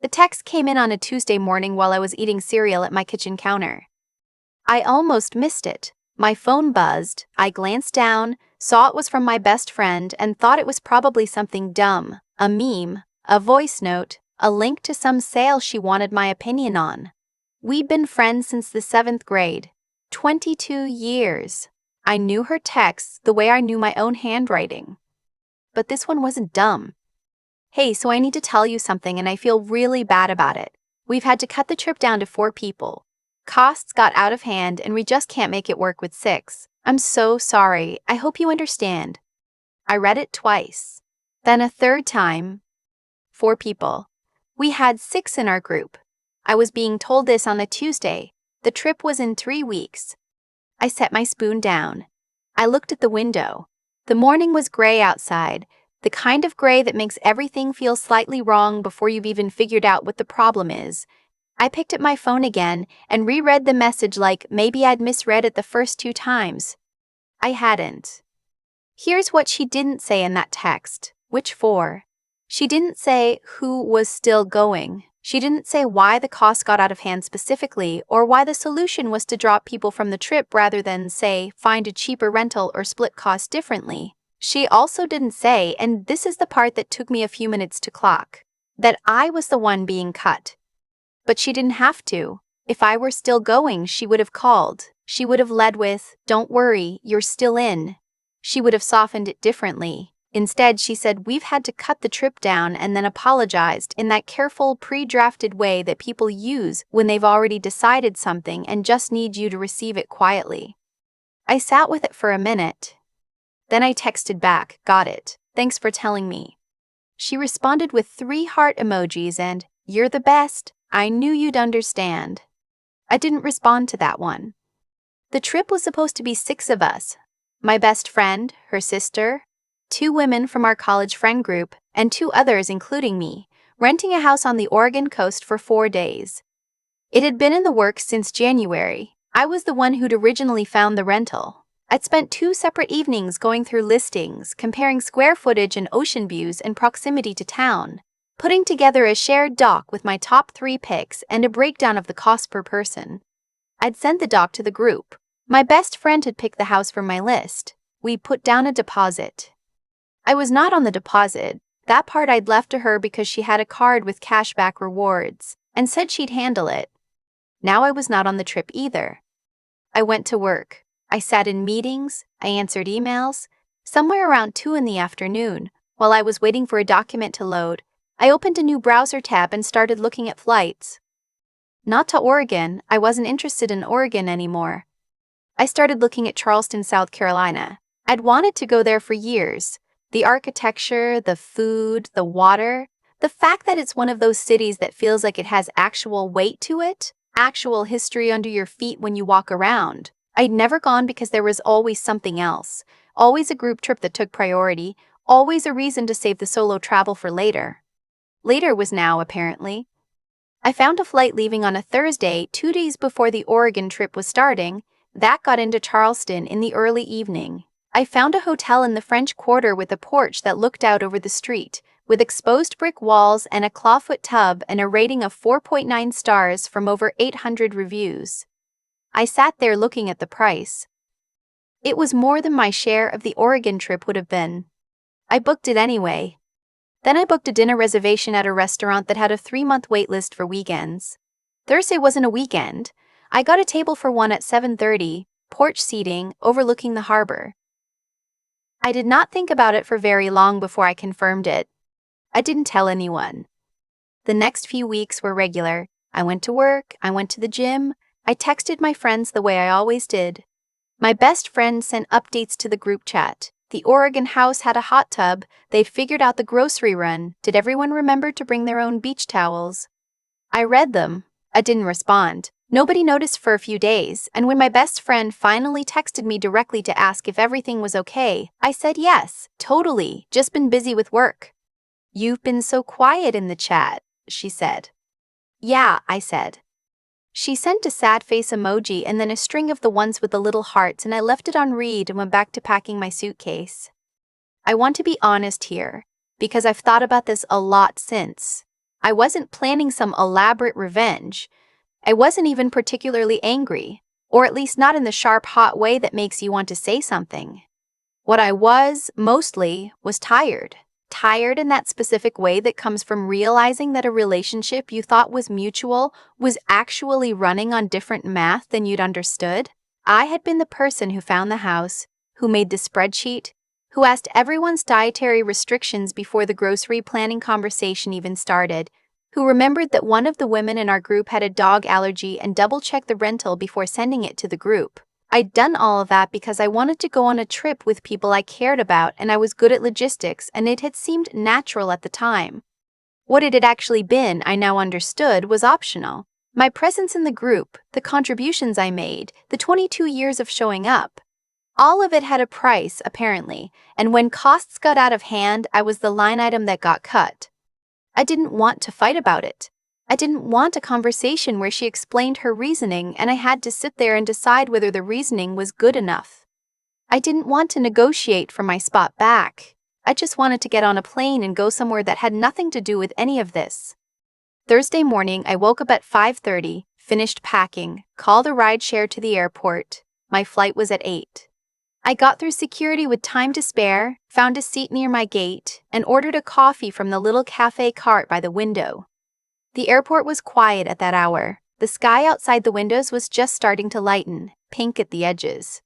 The text came in on a Tuesday morning while I was eating cereal at my kitchen counter. I almost missed it. My phone buzzed, I glanced down, saw it was from my best friend, and thought it was probably something dumb, a meme, a voice note, a link to some sale she wanted my opinion on. We'd been friends since the 7th grade. 22 years. I knew her texts the way I knew my own handwriting. But this one wasn't dumb. Hey, so I need to tell you something and I feel really bad about it. We've had to cut the trip down to 4 people. Costs got out of hand and we just can't make it work with 6. I'm so sorry. I hope you understand. I read it twice. Then a third time. 4 people. We had 6 in our group. I was being told this on a Tuesday. The trip was in 3 weeks. I set my spoon down. I looked at the window. The morning was gray outside, the kind of gray that makes everything feel slightly wrong before you've even figured out what the problem is. I picked up my phone again and reread the message like maybe I'd misread it the first 2 times. I hadn't. Here's what she didn't say in that text. Which 4? She didn't say who was still going. She didn't say why the cost got out of hand specifically, or why the solution was to drop people from the trip rather than, say, find a cheaper rental or split costs differently. She also didn't say, and this is the part that took me a few minutes to clock, that I was the one being cut. But she didn't have to. If I were still going, she would have called. She would have led with, "Don't worry, you're still in." She would have softened it differently. Instead, she said we've had to cut the trip down and then apologized in that careful, pre-drafted way that people use when they've already decided something and just need you to receive it quietly. I sat with it for a minute. Then I texted back, "Got it. Thanks for telling me." She responded with 3 heart emojis and, "You're the best. I knew you'd understand." I didn't respond to that one. The trip was supposed to be 6 of us. My best friend, her sister, 2 women from our college friend group, and 2 others including me, renting a house on the Oregon coast for 4 days. It had been in the works since January. I was the one who'd originally found the rental. I'd spent 2 separate evenings going through listings, comparing square footage and ocean views and proximity to town, putting together a shared doc with my top 3 picks and a breakdown of the cost per person. I'd sent the doc to the group. My best friend had picked the house from my list. We put down a deposit. I was not on the deposit. That part I'd left to her because she had a card with cashback rewards and said she'd handle it. Now I was not on the trip either. I went to work. I sat in meetings. I answered emails. Somewhere around 2 in the afternoon, while I was waiting for a document to load, I opened a new browser tab and started looking at flights. Not to Oregon. I wasn't interested in Oregon anymore. I started looking at Charleston, South Carolina. I'd wanted to go there for years. The architecture, the food, the water, the fact that it's one of those cities that feels like it has actual weight to it, actual history under your feet when you walk around. I'd never gone because there was always something else, always a group trip that took priority, always a reason to save the solo travel for later. Later was now, apparently. I found a flight leaving on a Thursday, 2 days before the Oregon trip was starting. That got into Charleston in the early evening. I found a hotel in the French Quarter with a porch that looked out over the street, with exposed brick walls and a clawfoot tub and a rating of 4.9 stars from over 800 reviews. I sat there looking at the price. It was more than my share of the Oregon trip would have been. I booked it anyway. Then I booked a dinner reservation at a restaurant that had a 3-month wait list for weekends. Thursday wasn't a weekend. I got a table for 1 at 7:30, porch seating, overlooking the harbor. I did not think about it for very long before I confirmed it. I didn't tell anyone. The next few weeks were regular. I went to work, I went to the gym, I texted my friends the way I always did. My best friend sent updates to the group chat. The Oregon house had a hot tub, they'd figured out the grocery run, did everyone remember to bring their own beach towels? I read them. I didn't respond. Nobody noticed for a few days, and when my best friend finally texted me directly to ask if everything was okay, I said yes, totally, just been busy with work. "You've been so quiet in the chat," she said. "Yeah," I said. She sent a sad face emoji and then a string of the ones with the little hearts, and I left it on read and went back to packing my suitcase. I want to be honest here, because I've thought about this a lot since. I wasn't planning some elaborate revenge. I wasn't even particularly angry, or at least not in the sharp, hot way that makes you want to say something. What I was, mostly, was tired. Tired in that specific way that comes from realizing that a relationship you thought was mutual was actually running on different math than you'd understood. I had been the person who found the house, who made the spreadsheet, who asked everyone's dietary restrictions before the grocery planning conversation even started, who remembered that one of the women in our group had a dog allergy and double-checked the rental before sending it to the group. I'd done all of that because I wanted to go on a trip with people I cared about, and I was good at logistics, and it had seemed natural at the time. What it had actually been, I now understood, was optional. My presence in the group, the contributions I made, the 22 years of showing up. All of it had a price, apparently, and when costs got out of hand, I was the line item that got cut. I didn't want to fight about it. I didn't want a conversation where she explained her reasoning and I had to sit there and decide whether the reasoning was good enough. I didn't want to negotiate for my spot back. I just wanted to get on a plane and go somewhere that had nothing to do with any of this. Thursday morning, I woke up at 5:30, finished packing, called a rideshare to the airport. My flight was at 8. I got through security with time to spare, found a seat near my gate, and ordered a coffee from the little cafe cart by the window. The airport was quiet at that hour. The sky outside the windows was just starting to lighten, pink at the edges.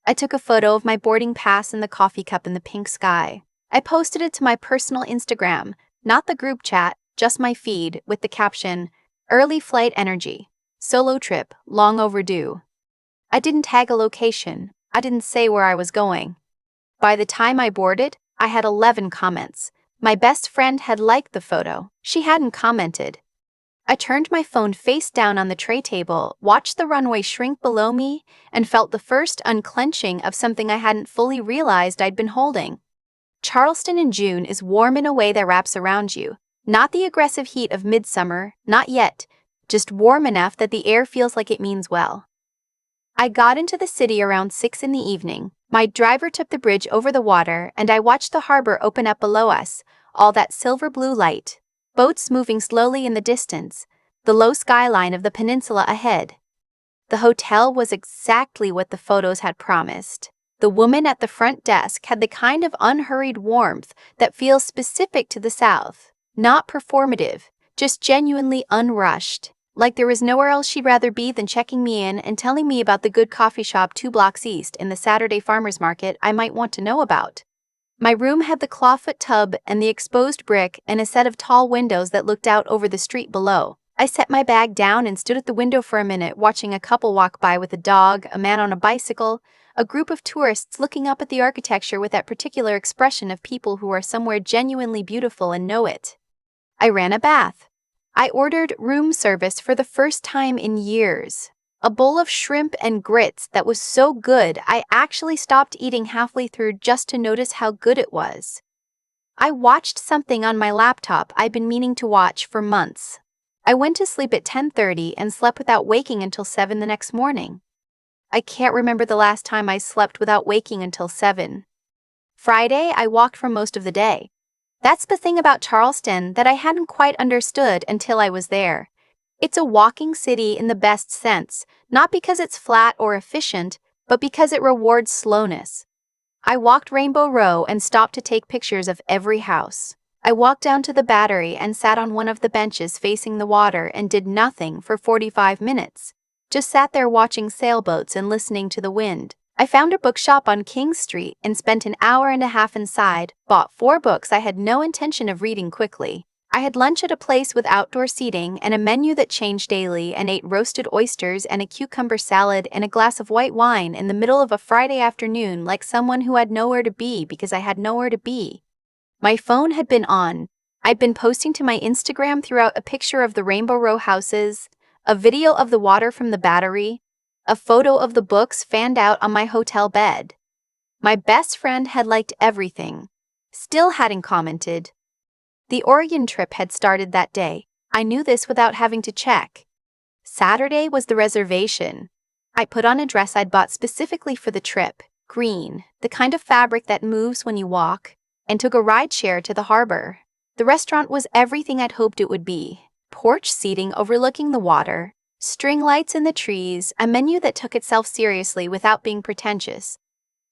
I took a photo of my boarding pass and the coffee cup in the pink sky. I posted it to my personal Instagram, not the group chat, just my feed, with the caption, "Early flight energy. Solo trip, long overdue." I didn't tag a location. I didn't say where I was going. By the time I boarded, I had 11 comments. My best friend had liked the photo. She hadn't commented. I turned my phone face down on the tray table, watched the runway shrink below me, and felt the first unclenching of something I hadn't fully realized I'd been holding. Charleston in June is warm in a way that wraps around you. Not the aggressive heat of midsummer, not yet, just warm enough that the air feels like it means well. I got into the city around 6 in the evening. My driver took the bridge over the water, and I watched the harbor open up below us, all that silver blue light. Boats moving slowly in the distance, the low skyline of the peninsula ahead. The hotel was exactly what the photos had promised. The woman at the front desk had the kind of unhurried warmth that feels specific to the South. Not performative, just genuinely unrushed. Like there was nowhere else she'd rather be than checking me in and telling me about the good coffee shop 2 blocks east in the Saturday farmers market I might want to know about. My room had the clawfoot tub and the exposed brick and a set of tall windows that looked out over the street below. I set my bag down and stood at the window for a minute, watching a couple walk by with a dog, a man on a bicycle, a group of tourists looking up at the architecture with that particular expression of people who are somewhere genuinely beautiful and know it. I ran a bath. I ordered room service for the first time in years. A bowl of shrimp and grits that was so good I actually stopped eating halfway through just to notice how good it was. I watched something on my laptop I'd been meaning to watch for months. I went to sleep at 10:30 and slept without waking until 7 the next morning. I can't remember the last time I slept without waking until 7. Friday, I walked for most of the day. That's the thing about Charleston that I hadn't quite understood until I was there. It's a walking city in the best sense, not because it's flat or efficient, but because it rewards slowness. I walked Rainbow Row and stopped to take pictures of every house. I walked down to the Battery and sat on one of the benches facing the water and did nothing for 45 minutes. Just sat there watching sailboats and listening to the wind. I found a bookshop on King Street and spent an hour and a half inside, bought 4 books I had no intention of reading quickly. I had lunch at a place with outdoor seating and a menu that changed daily and ate roasted oysters and a cucumber salad and a glass of white wine in the middle of a Friday afternoon like someone who had nowhere to be because I had nowhere to be. My phone had been on. I'd been posting to my Instagram throughout a picture of the Rainbow Row houses, a video of the water from the Battery, a photo of the books fanned out on my hotel bed. My best friend had liked everything. Still hadn't commented. The Oregon trip had started that day. I knew this without having to check. Saturday was the reservation. I put on a dress I'd bought specifically for the trip, green, the kind of fabric that moves when you walk, and took a rideshare to the harbor. The restaurant was everything I'd hoped it would be. Porch seating overlooking the water, string lights in the trees, a menu that took itself seriously without being pretentious.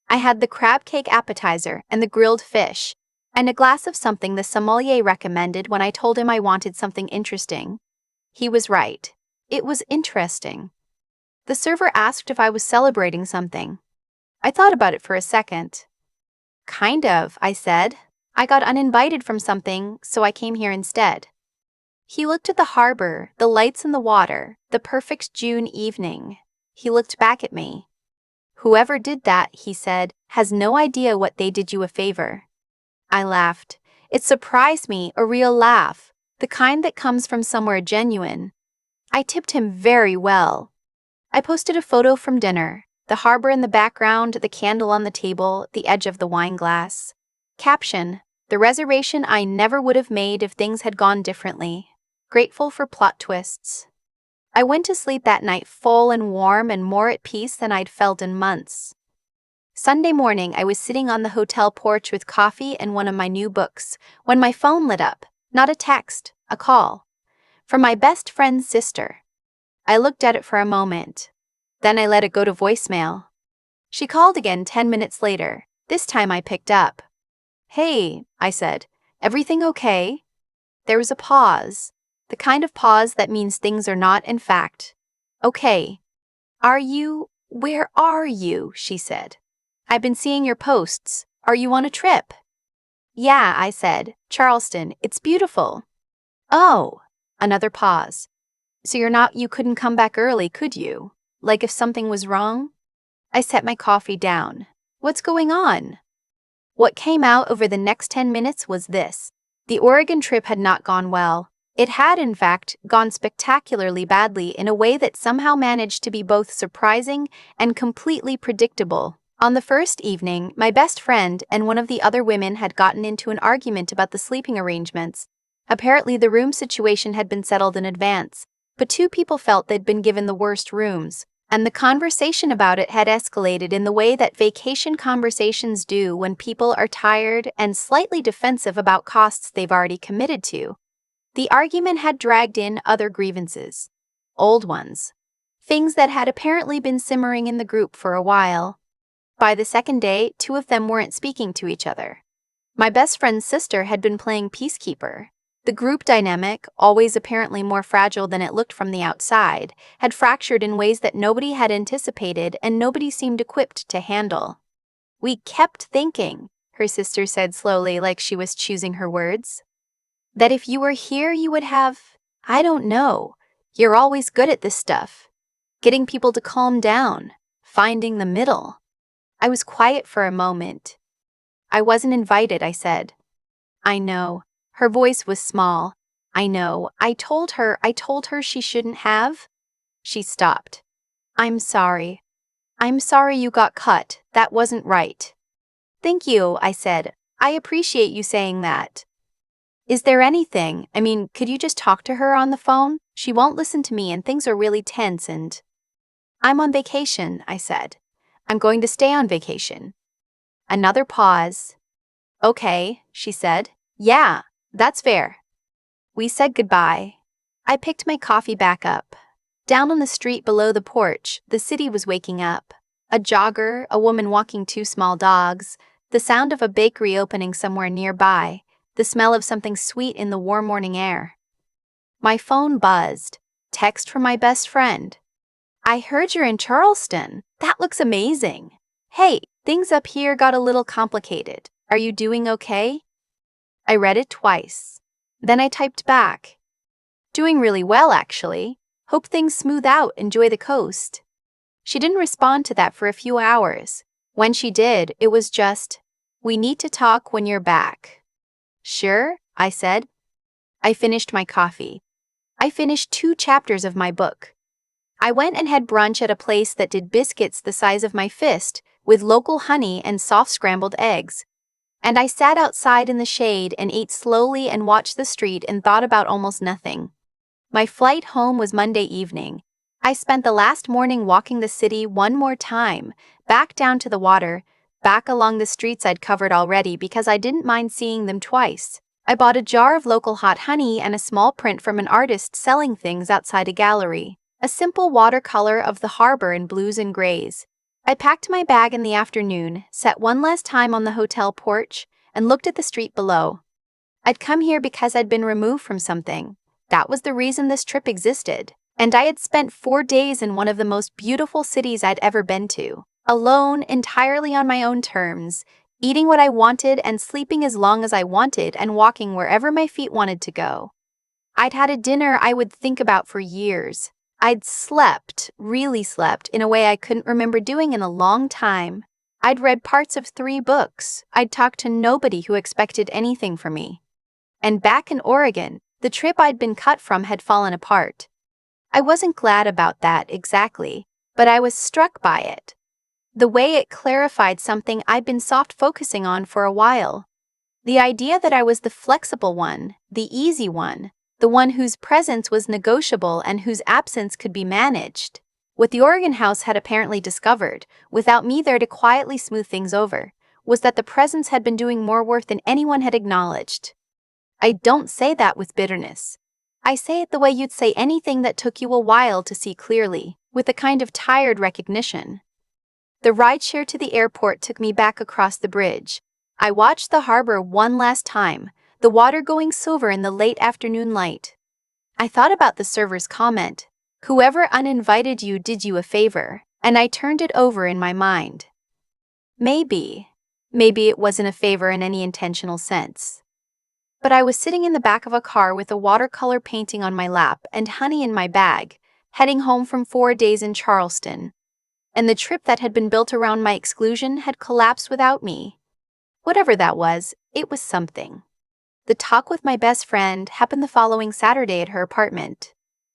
I had the crab cake appetizer and the grilled fish, and a glass of something the sommelier recommended when I told him I wanted something interesting. He was right. It was interesting. The server asked if I was celebrating something. I thought about it for a second. Kind of, I said. I got uninvited from something, so I came here instead. He looked at the harbor, the lights in the water, the perfect June evening. He looked back at me. Whoever did that, he said, has no idea what they did you a favor. I laughed. It surprised me, a real laugh, the kind that comes from somewhere genuine. I tipped him very well. I posted a photo from dinner, the harbor in the background, the candle on the table, the edge of the wine glass. Caption: the reservation I never would have made if things had gone differently. Grateful for plot twists. I went to sleep that night full and warm and more at peace than I'd felt in months. Sunday morning, I was sitting on the hotel porch with coffee and one of my new books when my phone lit up. Not a text, a call. From my best friend's sister. I looked at it for a moment. Then I let it go to voicemail. She called again 10 minutes later. This time I picked up. Hey, I said, everything okay? There was a pause. The kind of pause that means things are not, in fact, okay. Where are you? She said. I've been seeing your posts. Are you on a trip? Yeah, I said. Charleston, it's beautiful. Oh, another pause. So you couldn't come back early, could you? Like if something was wrong? I set my coffee down. What's going on? What came out over the next 10 minutes was this. The Oregon trip had not gone well. It had, in fact, gone spectacularly badly in a way that somehow managed to be both surprising and completely predictable. On the first evening, my best friend and one of the other women had gotten into an argument about the sleeping arrangements. Apparently, the room situation had been settled in advance, but two people felt they'd been given the worst rooms, and the conversation about it had escalated in the way that vacation conversations do when people are tired and slightly defensive about costs they've already committed to. The argument had dragged in other grievances. Old ones. Things that had apparently been simmering in the group for a while. By the second day, two of them weren't speaking to each other. My best friend's sister had been playing peacekeeper. The group dynamic, always apparently more fragile than it looked from the outside, had fractured in ways that nobody had anticipated and nobody seemed equipped to handle. We kept thinking, her sister said slowly, like she was choosing her words, that if you were here you would have, I don't know, you're always good at this stuff. Getting people to calm down, finding the middle. I was quiet for a moment. I wasn't invited, I said. I know. Her voice was small. I know. I told her she shouldn't have. She stopped. I'm sorry. I'm sorry you got cut. That wasn't right. Thank you, I said. I appreciate you saying that. Is there anything, could you just talk to her on the phone? She won't listen to me and things are really tense and… I'm on vacation, I said. I'm going to stay on vacation. Another pause. Okay, she said. Yeah, that's fair. We said goodbye. I picked my coffee back up. Down on the street below the porch, the city was waking up. A jogger, a woman walking two small dogs, the sound of a bakery opening somewhere nearby, the smell of something sweet in the warm morning air. My phone buzzed. Text from my best friend. I heard you're in Charleston. That looks amazing. Hey, things up here got a little complicated. Are you doing okay? I read it twice. Then I typed back. Doing really well, actually. Hope things smooth out, enjoy the coast. She didn't respond to that for a few hours. When she did, it was just, we need to talk when you're back. Sure, I said. I finished my coffee. I finished 2 chapters of my book. I went and had brunch at a place that did biscuits the size of my fist, with local honey and soft scrambled eggs. And I sat outside in the shade and ate slowly and watched the street and thought about almost nothing. My flight home was Monday evening. I spent the last morning walking the city one more time, back down to the water, back along the streets I'd covered already because I didn't mind seeing them twice. I bought a jar of local hot honey and a small print from an artist selling things outside a gallery, a simple watercolor of the harbor in blues and grays. I packed my bag in the afternoon, sat one last time on the hotel porch, and looked at the street below. I'd come here because I'd been removed from something. That was the reason this trip existed. And I had spent 4 days in one of the most beautiful cities I'd ever been to, alone, entirely on my own terms, eating what I wanted and sleeping as long as I wanted and walking wherever my feet wanted to go. I'd had a dinner I would think about for years. I'd slept, really slept, in a way I couldn't remember doing in a long time. I'd read parts of 3 books. I'd talked to nobody who expected anything from me. And back in Oregon, the trip I'd been cut from had fallen apart. I wasn't glad about that exactly, but I was struck by it. The way it clarified something I'd been soft focusing on for a while. The idea that I was the flexible one, the easy one, the one whose presence was negotiable and whose absence could be managed. What the Oregon house had apparently discovered, without me there to quietly smooth things over, was that the presence had been doing more work than anyone had acknowledged. I don't say that with bitterness. I say it the way you'd say anything that took you a while to see clearly, with a kind of tired recognition. The rideshare to the airport took me back across the bridge. I watched the harbor one last time, the water going silver in the late afternoon light. I thought about the server's comment, "Whoever uninvited you did you a favor," and I turned it over in my mind. Maybe it wasn't a favor in any intentional sense. But I was sitting in the back of a car with a watercolor painting on my lap and honey in my bag, heading home from 4 days in Charleston. And the trip that had been built around my exclusion had collapsed without me. Whatever that was, it was something. The talk with my best friend happened the following Saturday at her apartment.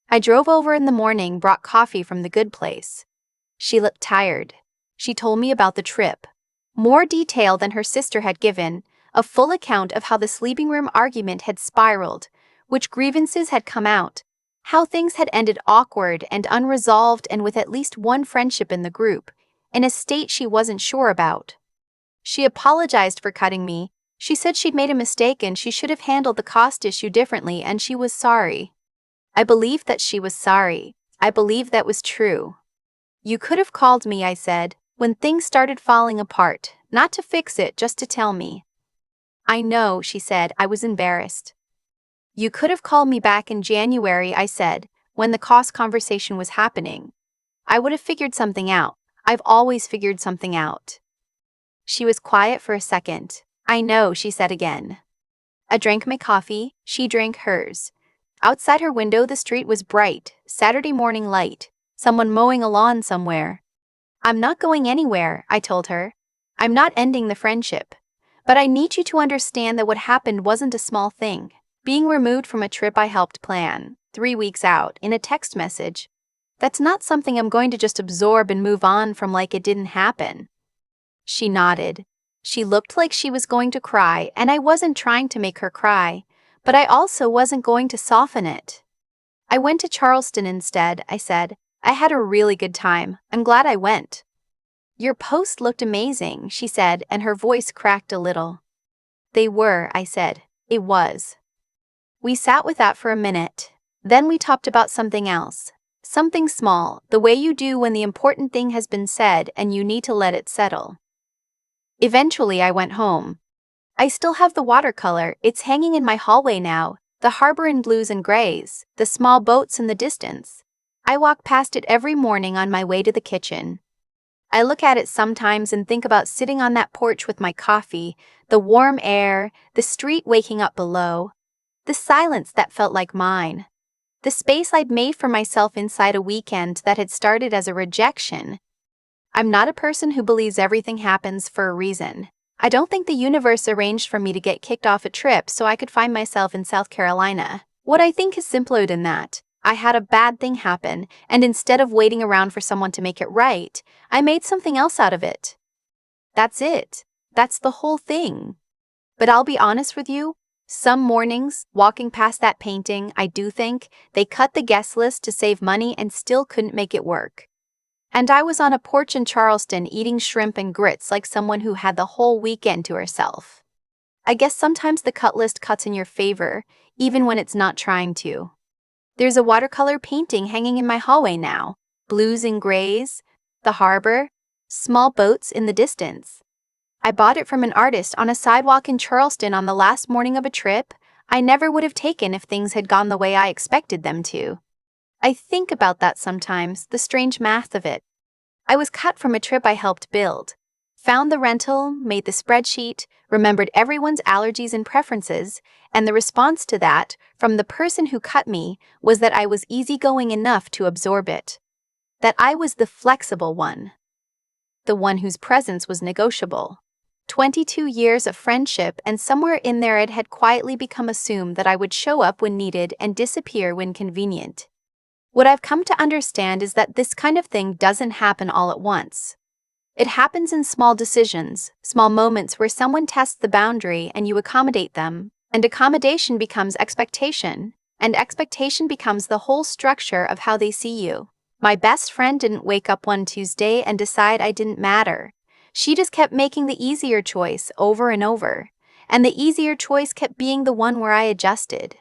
I drove over in the morning, brought coffee from the good place. She looked tired. She told me about the trip. More detail than her sister had given, a full account of how the sleeping room argument had spiraled, which grievances had come out, how things had ended awkward and unresolved and with at least one friendship in the group, in a state she wasn't sure about. She apologized for cutting me. She said she'd made a mistake and she should have handled the cost issue differently, and she was sorry. I believed that she was sorry. I believed that was true. "You could have called me," I said, "when things started falling apart, not to fix it, just to tell me." "I know," she said. I was embarrassed. "You could have called me back in January," I said, "when the cost conversation was happening. I would have figured something out. I've always figured something out." She was quiet for a second. "I know," she said again. I drank my coffee. She drank hers. Outside her window, the street was bright, Saturday morning light, someone mowing a lawn somewhere. "I'm not going anywhere," I told her. "I'm not ending the friendship. But I need you to understand that what happened wasn't a small thing. Being removed from a trip I helped plan, 3 weeks out, in a text message, that's not something I'm going to just absorb and move on from like it didn't happen." She nodded. She looked like she was going to cry, and I wasn't trying to make her cry, but I also wasn't going to soften it. "I went to Charleston instead," I said. "I had a really good time. I'm glad I went." "Your posts looked amazing," she said, and her voice cracked a little. "They were," I said. "It was." We sat with that for a minute. Then we talked about something else. Something small, the way you do when the important thing has been said and you need to let it settle. Eventually, I went home. I still have the watercolor. It's hanging in my hallway now, the harbor in blues and grays, the small boats in the distance. I walk past it every morning on my way to the kitchen. I look at it sometimes and think about sitting on that porch with my coffee, the warm air, the street waking up below, the silence that felt like mine, the space I'd made for myself inside a weekend that had started as a rejection. I'm not a person who believes everything happens for a reason. I don't think the universe arranged for me to get kicked off a trip so I could find myself in South Carolina. What I think is simpler than that. I had a bad thing happen, and instead of waiting around for someone to make it right, I made something else out of it. That's it. That's the whole thing. But I'll be honest with you, some mornings, walking past that painting, I do think they cut the guest list to save money and still couldn't make it work. And I was on a porch in Charleston eating shrimp and grits like someone who had the whole weekend to herself. I guess sometimes the cut list cuts in your favor, even when it's not trying to. There's a watercolor painting hanging in my hallway now. Blues and grays, the harbor, small boats in the distance. I bought it from an artist on a sidewalk in Charleston on the last morning of a trip I never would have taken if things had gone the way I expected them to. I think about that sometimes, the strange math of it. I was cut from a trip I helped build. Found the rental, made the spreadsheet, remembered everyone's allergies and preferences, and the response to that, from the person who cut me, was that I was easygoing enough to absorb it. That I was the flexible one. The one whose presence was negotiable. 22 years of friendship, and somewhere in there it had quietly become assumed that I would show up when needed and disappear when convenient. What I've come to understand is that this kind of thing doesn't happen all at once. It happens in small decisions, small moments where someone tests the boundary and you accommodate them, and accommodation becomes expectation, and expectation becomes the whole structure of how they see you. My best friend didn't wake up one Tuesday and decide I didn't matter. She just kept making the easier choice over and over, and the easier choice kept being the one where I adjusted.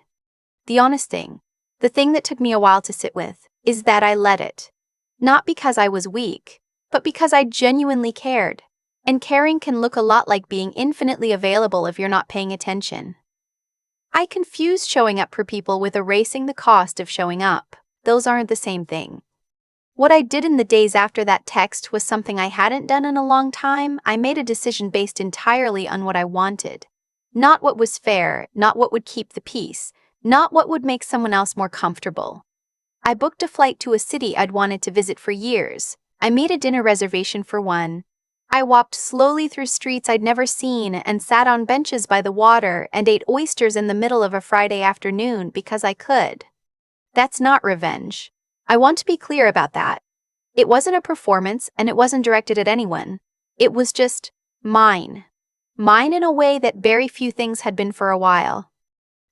The honest thing, the thing that took me a while to sit with, is that I let it. Not because I was weak, but because I genuinely cared. And caring can look a lot like being infinitely available if you're not paying attention. I confused showing up for people with erasing the cost of showing up. Those aren't the same thing. What I did in the days after that text was something I hadn't done in a long time. I made a decision based entirely on what I wanted. Not what was fair, not what would keep the peace, not what would make someone else more comfortable. I booked a flight to a city I'd wanted to visit for years. I made a dinner reservation for one. I walked slowly through streets I'd never seen and sat on benches by the water and ate oysters in the middle of a Friday afternoon because I could. That's not revenge. I want to be clear about that. It wasn't a performance and it wasn't directed at anyone. It was just mine. Mine in a way that very few things had been for a while.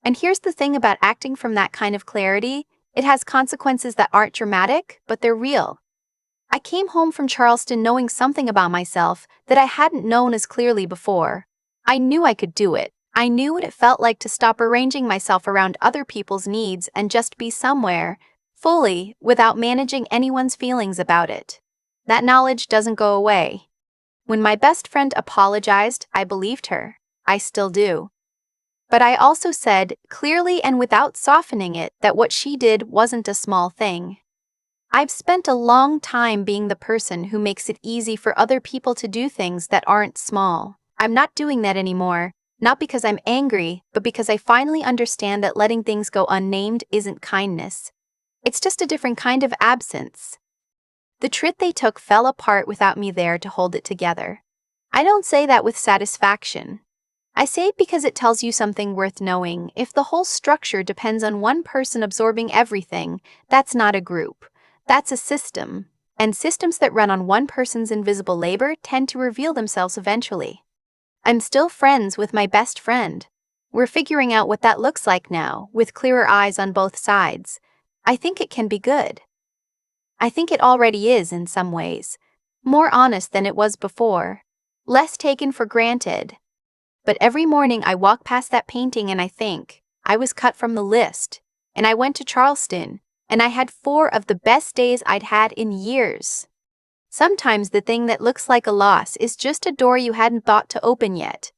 And here's the thing about acting from that kind of clarity. It has consequences that aren't dramatic, but they're real. I came home from Charleston knowing something about myself that I hadn't known as clearly before. I knew I could do it. I knew what it felt like to stop arranging myself around other people's needs and just be somewhere, fully, without managing anyone's feelings about it. That knowledge doesn't go away. When my best friend apologized, I believed her. I still do. But I also said, clearly and without softening it, that what she did wasn't a small thing. I've spent a long time being the person who makes it easy for other people to do things that aren't small. I'm not doing that anymore, not because I'm angry, but because I finally understand that letting things go unnamed isn't kindness. It's just a different kind of absence. The trip they took fell apart without me there to hold it together. I don't say that with satisfaction. I say it because it tells you something worth knowing. If the whole structure depends on one person absorbing everything, that's not a group. That's a system. And systems that run on one person's invisible labor tend to reveal themselves eventually. I'm still friends with my best friend. We're figuring out what that looks like now, with clearer eyes on both sides. I think it can be good. I think it already is in some ways. More honest than it was before. Less taken for granted. But every morning I walk past that painting and I think, I was cut from the list. And I went to Charleston, and I had 4 of the best days I'd had in years. Sometimes the thing that looks like a loss is just a door you hadn't thought to open yet.